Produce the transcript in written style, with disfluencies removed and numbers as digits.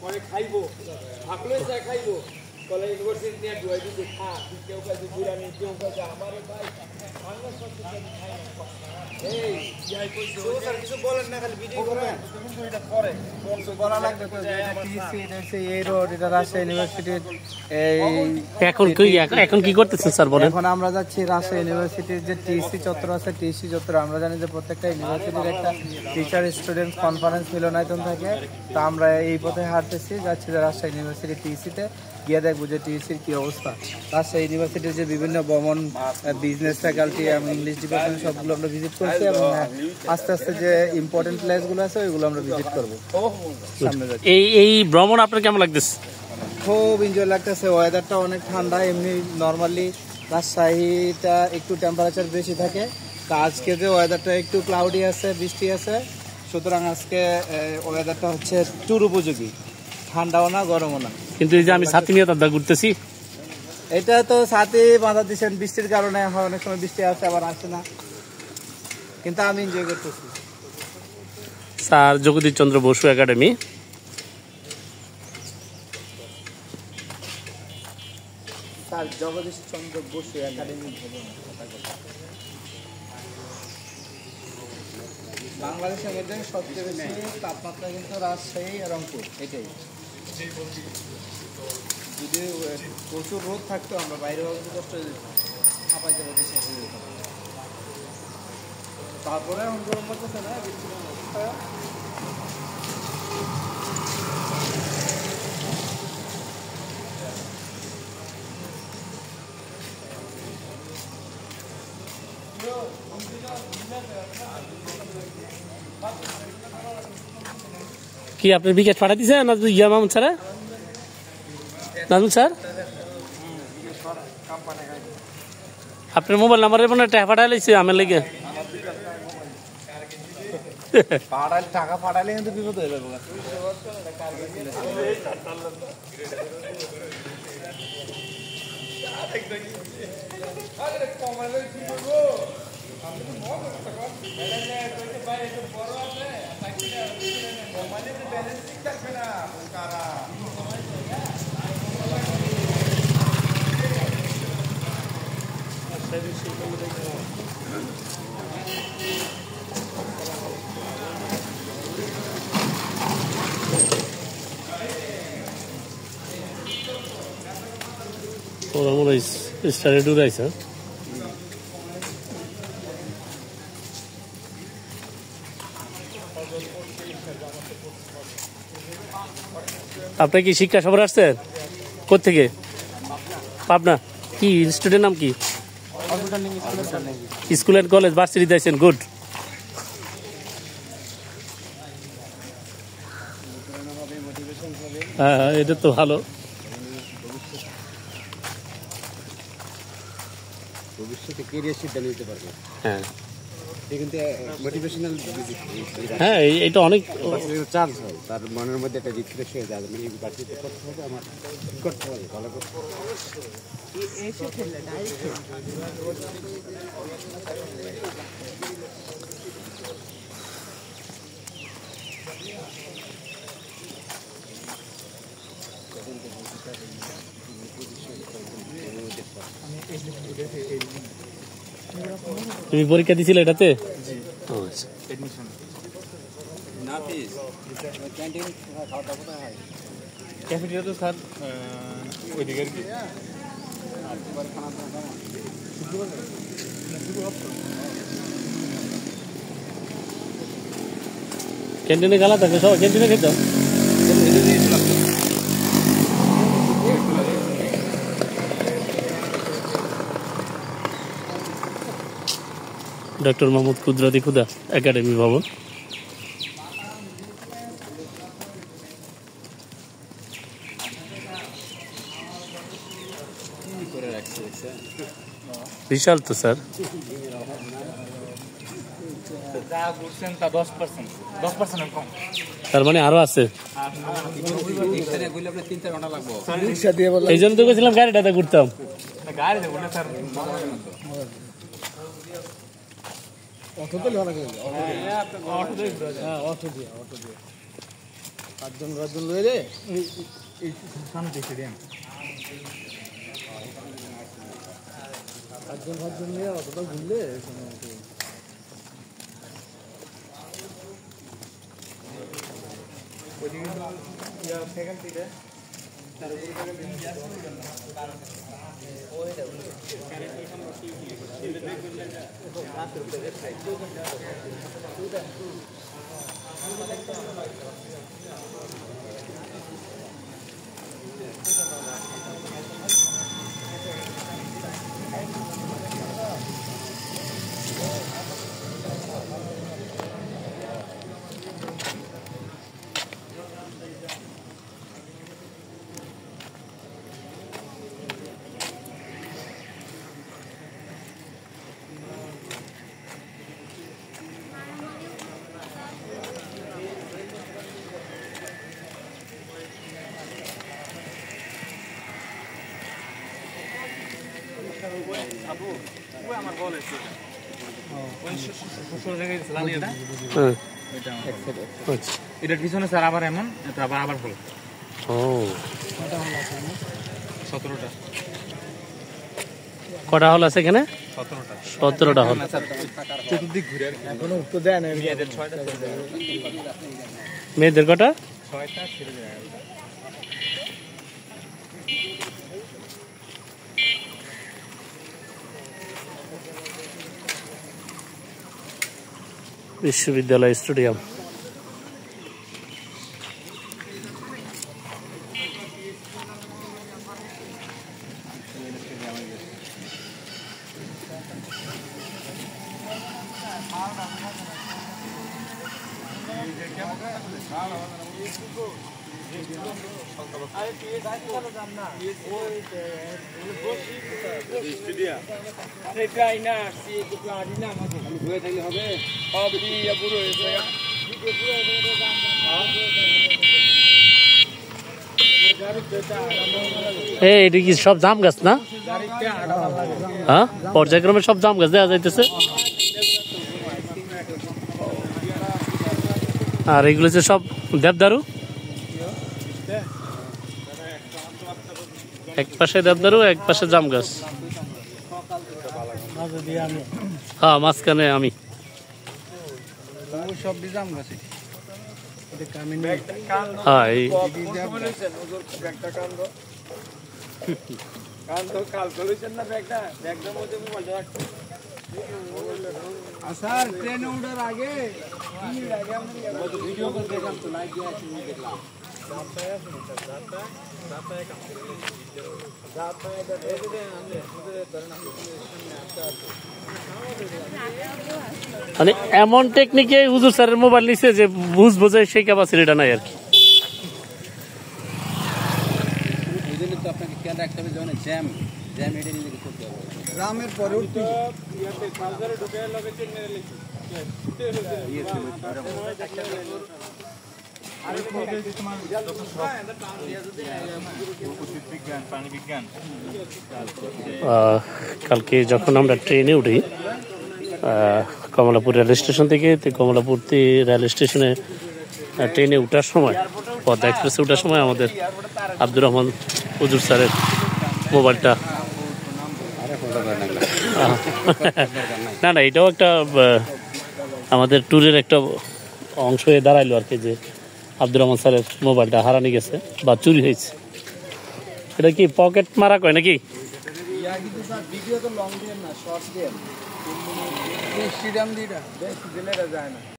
পরে খাইবো থাকলে যা খাইবো কলে ইউনিভার্সিটি নিয়ে ডুয়াই দিতে খা কেউ কাছে বিরিয়ানি কেউ কাছে আমার ভাই বাংলা সব এই যাই কইছো স্যার কিছু বলেন না খালি ভিডিও করেন তুমি তো এটা করে কিছু বলা লাগবে তো টিসি এসে এই রোড এটা রাজশাহী ইউনিভার্সিটির এই এখন কি করতেছেন স্যার বলেন? এখন আমরা যাচ্ছি রাজশাহী ইউনিভার্সিটির যে টিসি চত্বর আছে, টিসি চত্বর আমরা জানি যে প্রত্যেকটা ইউনিভার্সিটির একটা টিচার স্টুডেন্ট কনফারেন্স মিলনায়তন থাকে। তো আমরা এই পথে হাঁটতেছি, যাচ্ছি যে রাজশাহী ইউনিভার্সিটি টিসিতে গিয়ে দেখবো যে টিসির কী অবস্থা। রাজশাহী ইউনিভার্সিটির যে বিভিন্ন ভবন, বিজনেস ফ্যাকাল্টি এবং ইংলিশ ডিপার্টমেন্ট সবগুলো আমরা ভিজিট করছি এবং আস্তে আস্তে যে ইম্পর্টেন্ট প্লেসগুলো আছে ওইগুলো আমরা ভিজিট করবো। এই ভ্রমণ আপনার কেমন লাগতেছে? খুব এনজয় লাগতেছে, ওয়েদারটা অনেক ঠান্ডা। এমনি নর্মালি রাজশাহীটা একটু টেম্পারেচার বেশি থাকে, তা আজকে যে ওয়েদারটা একটু ক্লাউডি আছে, বৃষ্টি আছে, সুতরাং আজকে ওয়েদারটা হচ্ছে ট্যুর উপযোগী, ঠান্ডাও না গরমও না। কিন্তু এই যে আমি ছাতি নিয়ে দাদা ঘুরতেছি, এটা তো ছাতি বাঁধা দিচ্ছেন বৃষ্টির কারণে, অনেক সময় বৃষ্টি আসে আবার আসে না, কিন্তু আমি এনজয় করতেছি। Sir Jagadish Chandra Basu academy, sir Jagadish Chandra Basu academy ভবন। বাংলাদেশের মধ্যে সবচেয়ে বেশি তাপমাত্রা কিন্তু রাজশাহী রংপুর, এটাই। যদি প্রচুর রোদ থাকতো আমরা বাইরে কষ্ট হাঁপাই যাবো, তারপরে এখন গরম করতেছে না। কি আপনি বিকেট পাঠা দিচ্ছেন না ইয়া মামুন স্যার? নাজমুল স্যার আপনার মোবাইল নাম্বারের মানে টাকা পাঠাই লাইছে আমার লেগে। টাকা পাঠালে কিন্তু বিপদ হয়ে যাবে। ওরা মনে হয় স্টারে ডুরাইছে। আপনি কি শিক্ষা সফরে আসছেন? কোথেকে? পাবনা। কি ইনস্টিটিউটের নাম কি? স্কুল অ্যান্ড কলেজ ভার্সিটিতে আছেন, গুড। হ্যাঁ এটা তো ভালো। ভবিষ্যতে কেরিয়ার সিদ্ধান্ত নিতে পারবে। হ্যাঁ কিন্তু মোটিভেশনাল, হ্যাঁ এটা অনেক চান্স হয়, তার মনের মধ্যে একটা রিফ্রেশ হয়ে যাবে, মানে ইউনিভার্সিটিতে করতে হবে, আমার করতে হবে, ভালো করতে হবে। তুমি পরীক্ষা দিছিলে এটাতে? ক্যাফেটেরিয়া তো স্যার ওইদিকে আর কি। ক্যান্টিনে গালা থাকবে, সবাই ক্যান্টিনে খেতাম। ডক্টর মোহাম্মদ কুদরতি খুদা একাডেমি ভবন। বিশাল তো স্যার। তার মানে আরো আছে, এই জন্য তো গেছিলাম গাড়িটাতে ঘুরতাম। অটো তো ভালো করে অটো দিয়ে 5জন লয়ে রে এই সামনে স্টেডিয়াম 5জন নিয়ে অতটা ঘুরলে সেকেন্ড সিটে এটার পিছনে স্যার আবার এমন তারপর আবার হল ও 17টা কটা হল আছে এখানে? 17টা হল। চতুর্দিক ঘুরে আর এখনো উত্তর দেয় না মেয়েদের 6টা মেয়েদের কটা? 6টা ছেড়ে যায় বিশ্ববিদ্যালয় স্টেডিয়াম। এটা কি সব জাম গাছ না? হ্যাঁ, পর্যায়ক্রমে সব জাম গাছ দেখা যাইতেছে। আর এগুলো হচ্ছে সব দেবদারু, এক পাশে দেবদারু এক পাশে জাম গাছ। হ্যাঁ, মাঝখানে আমি। সব জাম গাছে হ্যাঁ, এই স্যার ট্রেনে উঠার আগে ভিডিও করে দেখলাম তো লাইভ দিয়ে দেখলাম মানে এমন টেকনিকে হুজুর স্যারের মোবাইল নিচ্ছে যে বুঝবো যে সেই ক্যাপাসিটিটা নাই আর কি। আপনাকে খেয়াল রাখতে হবে যখন জ্যাম এটা নিয়ে করতে হবে। গ্রামের পরে উঠতে কালকে যখন আমরা ট্রেনে উঠি কমলাপুর রেল স্টেশন থেকে, কমলাপুর রেল স্টেশনে ট্রেনে উঠার সময়, পদ্মা এক্সপ্রেসে উঠার সময় আমাদের আব্দুর রহমান হুজুর স্যারের মোবাইলটা না এটাও একটা আমাদের ট্যুরের একটা অংশ হয়ে দাঁড়াইলো আর কি, যে আব্দুর রহমান স্যারের মোবাইলটা হারানি গেছে বা চুরি হয়েছে। এটা কি পকেট মারা কয় নাকি? ভিডিও তো লং দিয়ে না, শর্ট দিয়ে স্টেডিয়াম দিয়ে যায় না।